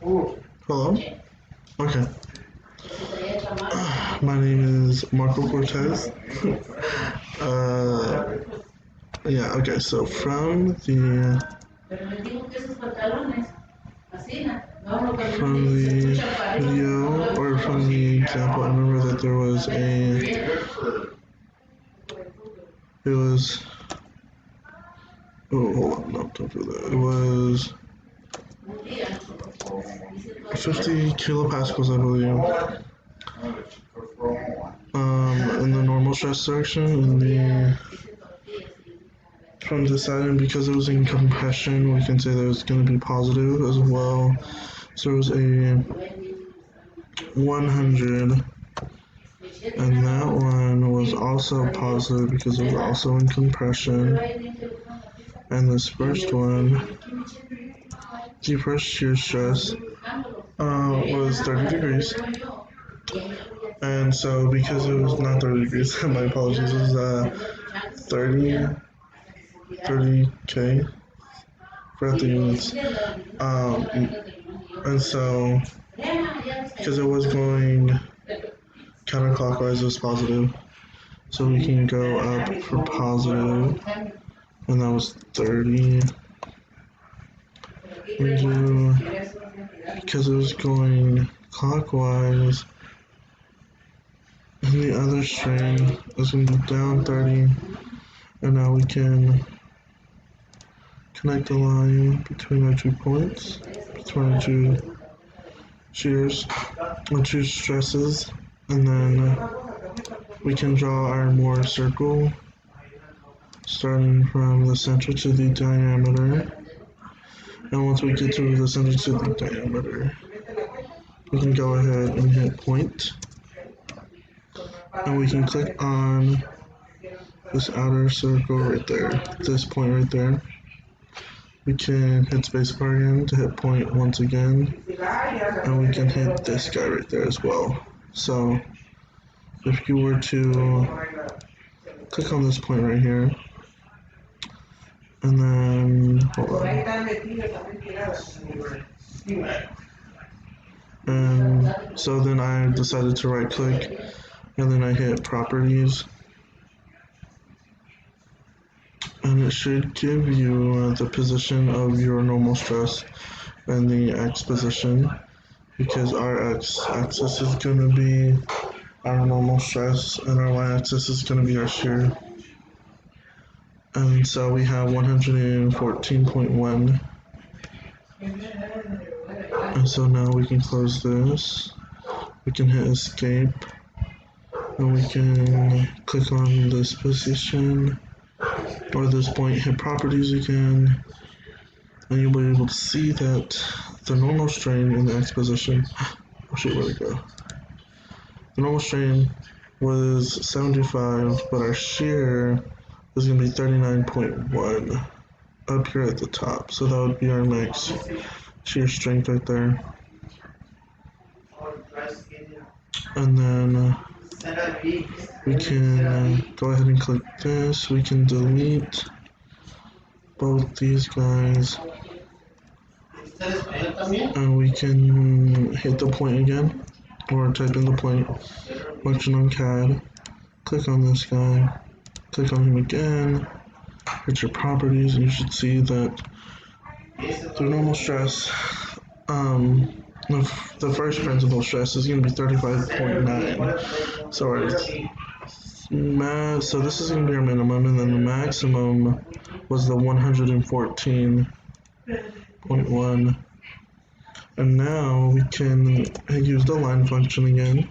Hello? Okay. My name is Marco Cortez. uh, yeah, okay, so from the video or from the example, I remember that there was oh, hold on, no, don't do that. It was 50 kilopascals, I believe. In the normal stress section, from this side, and because it was in compression, we can say that it's going to be positive as well. So it was a 100, and that one was also positive because it was also in compression. And this first one, the first shear stress, was 30 degrees. And so because it was not 30 degrees, my apologies, it was 30K for the units. And so because it was going counterclockwise, it was positive. So we can go up for positive, and that was 30. We do, because it was going clockwise, and the other strain is going to be down 30, and now we can connect the line between our 2 points, between our 2 shears, or 2 stresses, and then we can draw our Mohr circle, starting from the center to the diameter. And once we get to the center to the diameter, we can go ahead and hit point. And we can click on this outer circle right there, this point right there. We can hit spacebar again to hit point once again. And we can hit this guy right there as well. So if you were to click on this point right here, and then, hold on. And so then I decided to right click, and then I hit properties. And it should give you the position of your normal stress and the X position, because our X axis is going to be our normal stress and our Y axis is going to be our shear. And so we have 114.1. And so now we can close this. We can hit escape. And we can click on this position or this point, hit properties again. And you'll be able to see that the normal strain in the X position, oh shit, where'd it go? The normal strain was 75, but our shear is going to be 39.1 up here at the top. So that would be our max shear strength right there. And then we can go ahead and click this. We can delete both these guys. And we can hit the point again, or type in the point function on CAD. Click on this guy. Click on him again. Hit your properties, and you should see that the normal stress, the first principal stress is going to be 35.9. So this is going to be our minimum, and then the maximum was the 114.1. And now we can use the line function again.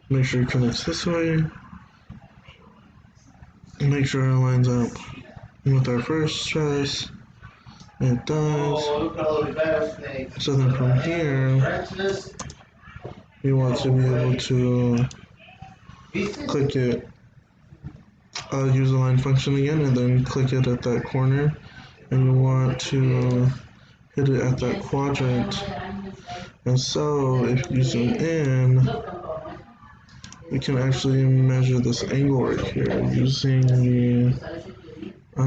Make sure it connects this way. Make sure it lines up with our first stress. It does. So then from here, we want to be able to click it, use the line function again, and then click it at that corner. And you want to hit it at that quadrant. And so if you zoom in, we can actually measure this angle right here using the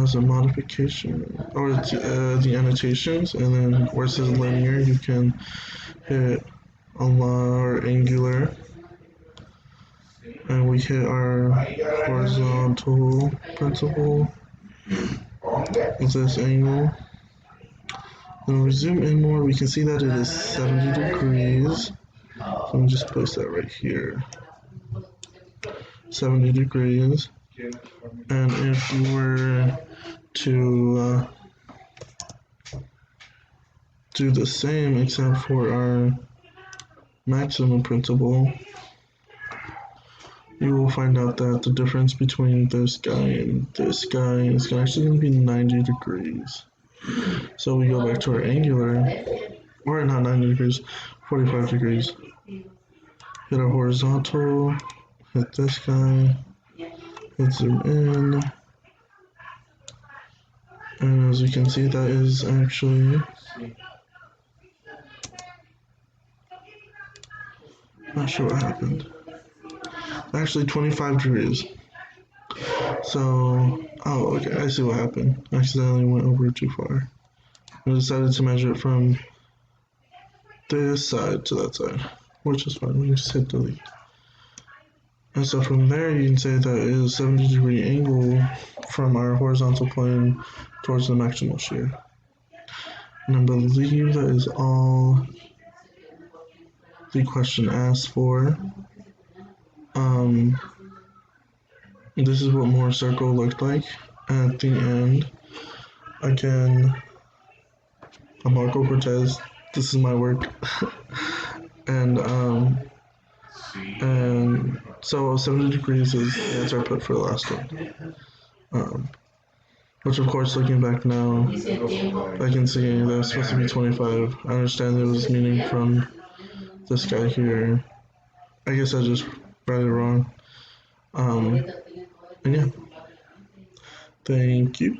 as a modification, or the annotations, and then where it says linear, you can hit our angular, and we hit our horizontal principle with this angle. When we zoom in more, we can see that it is 70 degrees. So let me just place that right here. 70 degrees. And if you were to do the same except for our maximum principle, you will find out that the difference between this guy and this guy is actually going to be 90 degrees. So we go back to our angular, or not 90 degrees, 45 degrees. Hit our horizontal, hit this guy, hit zoom in, and as you can see, that is actually not sure what happened. Actually 25 degrees. So, oh, okay, I see what happened. I accidentally went over too far. I decided to measure it from this side to that side, which is fine. We just hit delete. And so from there, you can say that it is a 70-degree angle from our horizontal plane towards the maximal shear. And I believe that is all the question asked for. This is what Mohr circle looked like at the end. Again, I'm Marco Cortez. This is my work. and so 70 degrees is the answer I put for the last one. Which of course, looking back now, I can see that was supposed to be 25. I understand there was meaning from this guy here. I guess I just read it wrong. And yeah. Thank you.